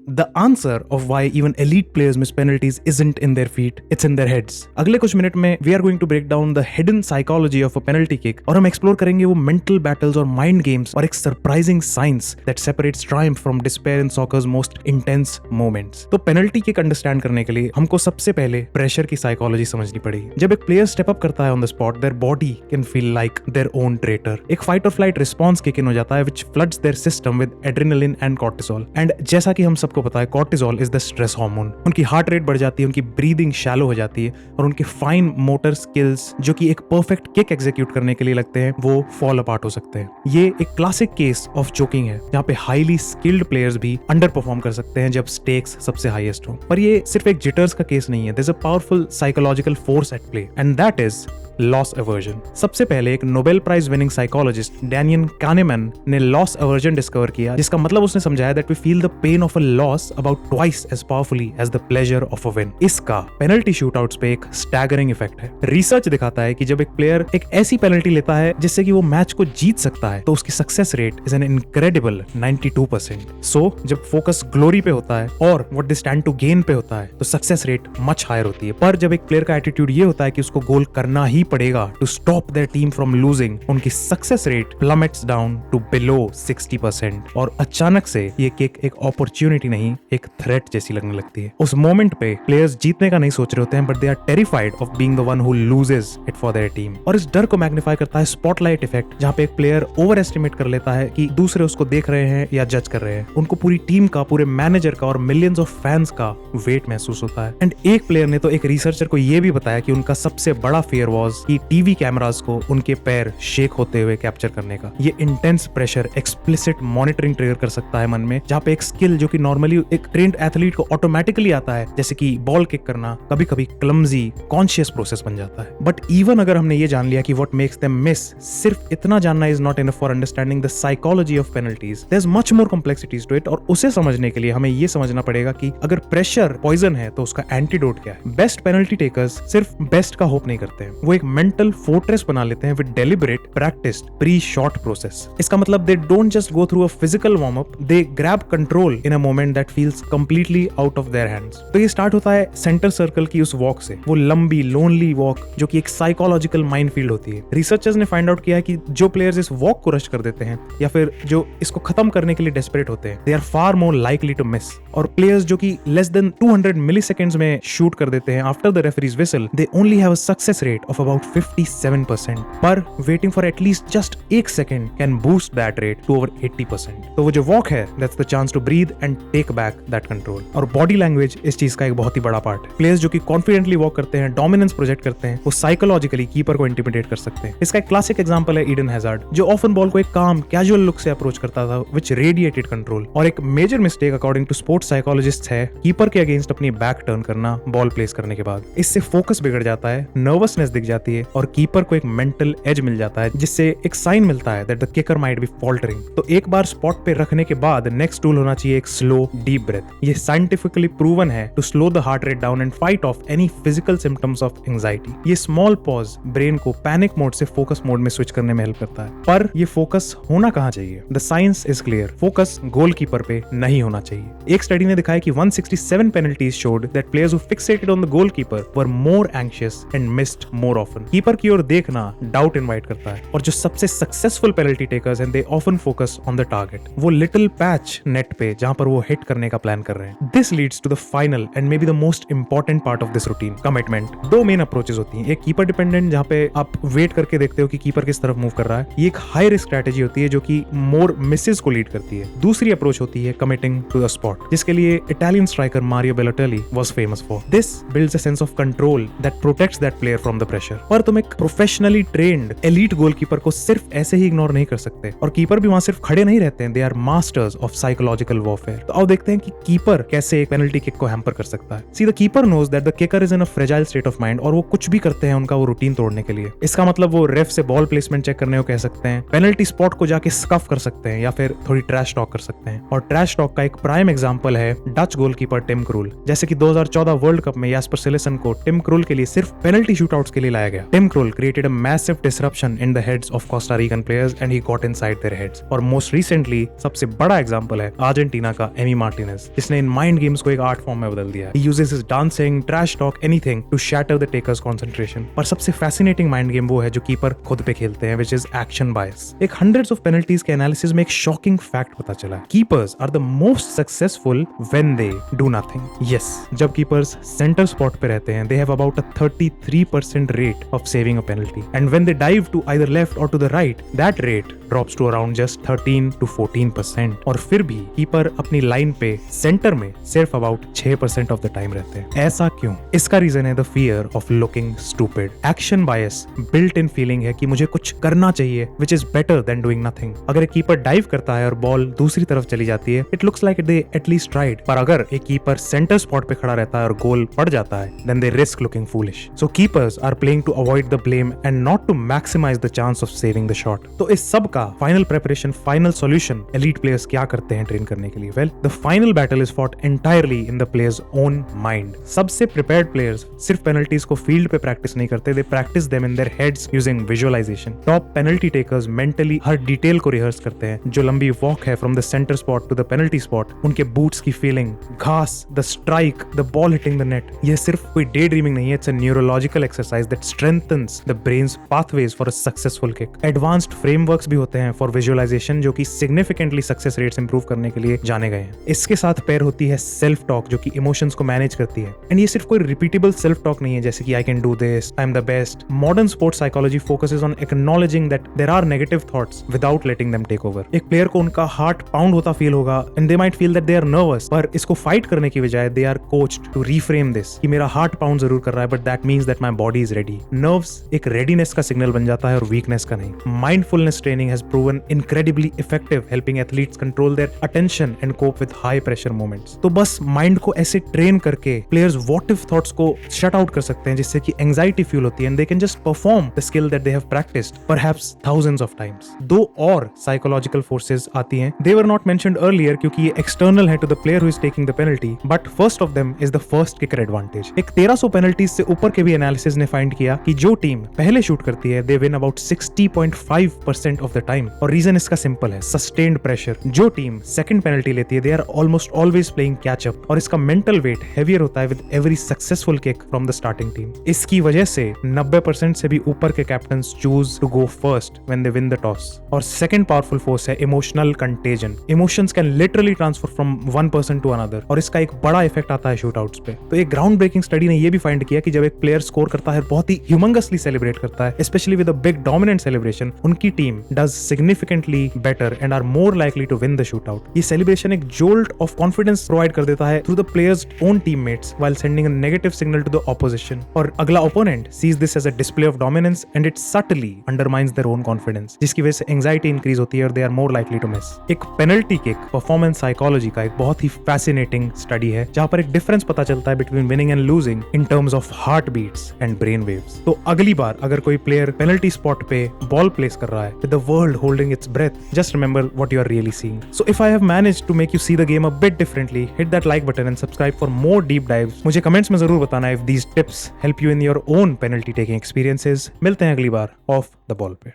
the answer of why even elite players miss penalties isn't in their feet, it's in their heads. अगले कुछ minute में we are going to break down the hidden psychology of a penalty kick और हम explore करेंगे वो mental battles और mind games और एक surprising science that separates triumph from despair in soccer's most intense moments. तो penalty kick understand करने के लिए हमको सबसे पहले pressure की psychology समझनी पड़ेगी। जब एक player step up करता है on the spot, their body can feel like their own traitor. एक fight or flight response kick in हो जाता है which floods their system with adrenaline and cortisol. And जैसा कि हम सबको पता है cortisol is the stress hormone. उनकी heart rate बढ़ जाती है, उनकी breathing shallow हो जाती है और उनके fine motor skills जो कि एक perfect kick execute करने के लिए लगते हैं वो fall apart हो सकते हैं। ये एक classic case of choking है जहाँ पे highly skilled players भी underperform कर सकते हैं जब stakes सबसे highest हो। पर ये सिर्फ एक jitters का केस नहीं है, there's a powerful psychological force at play and that is loss aversion. सबसे पहले एक Nobel prize winning psychologist Daniel Kahneman ने लॉस अवर्जन डिस्कवर किया, जिसका मतलब उसने समझाया that we feel the pain of a loss about twice as powerfully as the pleasure of a win. इसका पेनल्टी शूटआउट्स पे एक स्टैगरिंग इफेक्ट है। रिसर्च दिखाता है कि जब एक प्लेयर एक ऐसी पेनल्टी लेता है जिससे कि वो मैच को जीत सकता है तो उसकी success rate is an incredible 92%। So जब फोकस ग्लोरी पे होता है और what they stand to gain पे होता है तो सक्सेस रेट मच हायर होती है। पर जब एक प्लेयर का एटीट्यूड ये होता है कि उसको गोल करना ही पड़ेगा to stop their team from losing, उनकी success rate plummets down to below 60% और अचानक से ये किक एक अपॉर्चुनिटी नहीं एक थ्रेट जैसी लगने लगती है। उस मोमेंट पे प्लेयर्स जीतने का नहीं सोच रहे होते हैं but they are terrified of being the one who loses it for their team. और इस डर को मैग्नीफाई करता है स्पॉटलाइट इफेक्ट, जहां पे एक प्लेयर ओवर एस्टिमेट कर लेता है कि दूसरे उसको देख रहे हैं या जज कर रहे हैं। उनको पूरी टीम का, पूरे मैनेजर का और मिलियंस ऑफ फैंस का वेट महसूस होता है। एंड एक प्लेयर ने तो एक रिसर्चर को यह भी बताया कि उनका सबसे बड़ा फियर वाज कि टीवी कैमरास को उनके पैर शेक होते हुए कैप्चर करने का। ये intense pressure explicit monitoring trigger कर सकता है मन में, जहां पे एक स्किल जो कि नॉर्मली एक ट्रेन्ड एथलीट को ऑटोमेटिकली आता है जैसे कि बॉल किक करना, कभी कभी क्लमजी कॉन्शियस प्रोसेस बन जाता है। बट इवन अगर हमने ये जान लिया कि व्हाट मेक्स देम मिस, सिर्फ इतना जानना is not enough for understanding the psychology of penalties. There is much more complexities to it और उसे समझने के लिए हमें ये समझना पड़ेगा कि अगर प्रेशर पॉइजन है तो उसका एंटीडोट क्या है। बेस्ट पेनल्टी टेकर्स सिर्फ बेस्ट का होप नहीं करते हैं, वो एक मेंटल फोर्ट्रेस बना लेते हैं with deliberate practised pre shot process. इसका मतलब they don't just go through a physical warm up, they grab control in a moment that feels completely out of their hands. तो ये स्टार्ट होता है centre circle की उस walk से, वो लंबी लोनली वॉक जो कि एक साइकोलॉजिकल माइनफील्ड होती है। रिसर्चर्स ने फाइंड आउट किया कि जो प्लेयर्स इस वॉक को रश कर देते हैं या फिर जो इसको खत्म करने के लिए डेस्परेट होते हैं, they are far more likely to miss. और प्लेयर्स जो कि लेस देन 200 मिलीसेकंड्स में शूट कर देते हैं after the referee's whistle, they only have a success rate of about 57%। पर वेटिंग फॉर एटलीस्ट जस्ट एक second can boost that rate to over 80%। तो वो जो वॉक है, that's the chance to breathe and take back that control. और body language इस चीज का एक बहुत ही बड़ा पार्ट है। प्लेयर्स जो कि कॉन्फिडेंटली वॉक करते हैं, डोमिनेंस प्रोजेक्ट करते हैं, वो साइकोलॉजिकली कीपर को इंटिमिडेट कर सकते हैं। इसका एक क्लासिक एग्जांपल है ईडन हैजार्ड, जो ऑफन बॉल को एक काम कैजुअल लुक से अप्रोच करता था विच रेडिएटेड कंट्रोल। और एक major mistake according to sports psychologist है कीपर के अगेंस्ट अपनी बैक टर्न करना बॉल प्लेस करने के बाद। इससे फोकस बिगड़ जाता है, नर्वसनेस दिख जाती है और कीपर को एक मेंटल एज मिल जाता है, जिससे एक साइन मिलता है that the kicker might be faltering. तो एक बार स्पॉट पे रखने के बाद नेक्स्ट टूल होना चाहिए एक स्लो डीप ब्रेथ। ये साइंटिफिकली प्रूवन है to slow the heart rate down and fight off any physical symptoms of anxiety. ये स्मॉल पॉज ब्रेन को पैनिक मोड से फोकस मोड में स्विच करने में हेल्प करता है। पर ये फोकस होना कहां चाहिए? The science is clear, focus goalkeeper पे नहीं होना चाहिए। एक स्टडी ने दिखाया कि 167 penalties showed that players who fixated on the goalkeeper were more anxious and missed more often. Keeper की ओर देखना डाउट इनवाइट करता है और जो सबसे सक्सेसफुल पेनल्टी टेकर्स हैं, they often focus on the target, वो लिटिल पैच नेट पे जहां पर वो हिट करने का प्लान कर रहे हैं। This leads to the final and may be the most important part of this routine, commitment. दो मेन अप्रोचेस होती हैं, एक कीपर डिपेंडेंट जहां पे आप वेट करके देखते हो कि कीपर किस तरफ मूव कर रहा है, ये एक हाई रिस्क स्ट्रेटेजी होती है जो कि मोर मिसेस को लीड करती है। दूसरी अप्रोच होती है कमिटिंग टू द स्पॉट, जिसके लिए Italian striker Mario Balotelli was famous for. This builds a sense of control that protects that player from the pressure. पर तुम एक प्रोफेशनली ट्रेन्ड एलीट गोलकीपर को सिर्फ ऐसे ही इग्नोर नहीं कर सकते और कीपर भी वहां सिर्फ खड़े नहीं रहते हैं, they are masters of psychological warfare. तो आओ देखते हैं कि कीपर कैसे एक पेनल्टी किक को हैम्पर कर सकता है। See the keeper knows that the kicker is in a fragile state of mind और वो कुछ भी करते हैं उनका वो रूटीन तोड़ने के लिए। इसका मतलब वो रेफ से बॉल प्लेसमेंट चेक करने को कह सकते हैं, पेनल्टी स्पॉट को जाके स्कफ कर सकते हैं या फिर थोड़ी ट्रैश टॉक कर सकते हैं। और ट्रैश टॉक का एक प्राइम एग्जांपल है डच गोलकीपर टिम क्रूल। जैसे कि 2014 वर्ल्ड कप में यास्पर सिलेसन को टिम क्रूल के लिए सिर्फ पेनल्टी शूटआउट्स के लिए लाया दिखाया गया। Tim Krol created a massive disruption in the heads of Costa Rican players and he got inside their heads. और most recently सबसे बड़ा एग्जांपल है अर्जेंटीना का एमी मार्टिनेज, जिसने इन माइंड गेम्स को एक आर्ट फॉर्म में बदल दिया। He uses his dancing, trash talk, anything to shatter the taker's concentration. पर सबसे fascinating माइंड गेम वो है जो कीपर खुद पे खेलते हैं, which is action bias. एक hundreds of penalties के एनालिसिस में एक शॉकिंग फैक्ट पता चला है। Keepers are the most successful when they do nothing. Yes, जब कीपर्स सेंटर स्पॉट पे रहते हैं, they have about a 33% rate of saving a penalty. And when they dive to either left or to the right, that rate drops to around just 13 to 14%. और फिर भी keeper अपनी line पे centre में सिर्फ अबाउट 6% ऑफ द टाइम रहते हैं। ऐसा क्यों? इसका रीजन है the fear of looking stupid. Action bias built in feeling है कि मुझे कुछ करना चाहिए which is better than doing nothing. अगर एक कीपर डाइव करता है और बॉल दूसरी तरफ चली जाती है, it looks like they at least tried. पर अगर एक कीपर सेंटर स्पॉट पे खड़ा रहता है और गोल पड़ जाता है, then they risk looking foolish. So keepers are playing to avoid the blame and not to maximise the chance of saving the shot. तो इस सब का final preparation, final solution elite players क्या करते हैं ट्रेन करने के लिए? Well, the final battle is fought entirely in the players own mind. सबसे प्रिपेयर्ड प्लेयर्स सिर्फ पेनल्टीज को फील्ड पे प्रैक्टिस नहीं करते, they practise them in their heads using visualisation. Top penalty takers mentally हर डिटेल को रिहर्स करते हैं। जो लंबी वॉक है from the centre spot to the penalty spot, उनके बूट्स की फीलिंग, घास, the strike, the ball hitting the net, ये सिर्फ कोई डे ड्रीमिंग नहीं है, it's a neurological exercise that strengthens the brain's pathways for a successful kick. Advanced frameworks भी होते हैं फॉर विजुअलाइजेशन जो कि सिग्निफिकेंटली सक्सेस रेट्स इंप्रूव करने के लिए जाने गए हैं। इसके साथ पेयर होती है सेल्फ टॉक जो कि इमोशंस को मैनेज करती है। एंड ये सिर्फ कोई रिपीटेबल सेल्फ टॉक नहीं है जैसे कि I can do this, I am the best. Modern sports psychology focuses on acknowledging that there are negative thoughts without letting them take over. एक प्लेयर को उनका हार्ट पाउंड होता फील होगा and they might feel that they are nervous, पर इसको fight करने की बजाय दे आर कोच्ड टू रीफ्रेम दिस कि मेरा हार्ट पाउंड जरूर कर रहा है but that means that my body is ready. Nerves एक रेडीनेस का सिग्नल बन जाता है और वीकनेस का नहीं। Mindfulness training has proven incredibly effective helping athletes control their attention and cope with high pressure moments. तो बस माइंड को ऐसे ट्रेन करके प्लेयर्स व्हाट इफ थॉट्स को शट आउट कर सकते हैं जिससे कि एंजाइटी फ्यूल होती है and they can just perform the skill that they have practised perhaps thousands of times. दो और साइकोलॉजिकल फोर्सेस आती हैं, they were not mentioned earlier क्योंकि ये एक्सटर्नल है to the player who is taking the penalty, but first of them is the first kicker advantage. एक 1300 penalties से ऊपर के भी एनालिसिस ने फाइंड किया कि जो टीम पहले शूट करती है they win about 60.5% of the time. और रीजन इसका सिंपल है, सस्टेन्ड प्रेशर। जो टीम सेकंड पेनल्टी लेती है they are almost always playing catch up और इसका मेंटल वेट हेवियर होता है with every successful kick from the starting team. इसकी वजह से 90% से भी ऊपर के captains choose to go first when they win the toss. और सेकंड पावरफुल फोर्स है emotional contagion. Emotions can literally transfer from one person to another और इसका एक बड़ा इफेक्ट आता है शूटआउट्स पे। तो एक ग्राउंड ब्रेकिंग स्टडी ने ये भी फाइंड किया कि जब एक प्लेयर स्कोर करता है, बहुत ही ह्यूमंगसली सेलिब्रेट करता है, especially with a big dominant celebration, उनकी team does significantly better and are more likely to win the shootout. ये सेलिब्रेशन एक जोल्ट ऑफ कॉन्फिडेंस प्रोवाइड कर देता है through the players own teammates while sending a negative signal to the opposition. और अगला opponent sees this as a display of dominance and it subtly undermines their own confidence, जिसकी वजह से anxiety increase होती है और they are more likely to miss. एक penalty kick performance psychology का एक बहुत ही फैसिनेटिंग स्टडी है जहां पर एक डिफरेंस पता चलता है between winning and losing in terms of heart beats and brain waves. तो अगली बार अगर कोई प्लेयर पेनल्टी स्पॉट पे बॉल प्लेस कर रहा है with the world holding its breath, just remember what you are really seeing. So if I have managed to make you see the game a bit differently, hit that like button and subscribe for more deep dives. मुझे comments में जरूर बताना if these tips help you in your own penalty taking experiences. मिलते हैं अगली बार of the ball पे।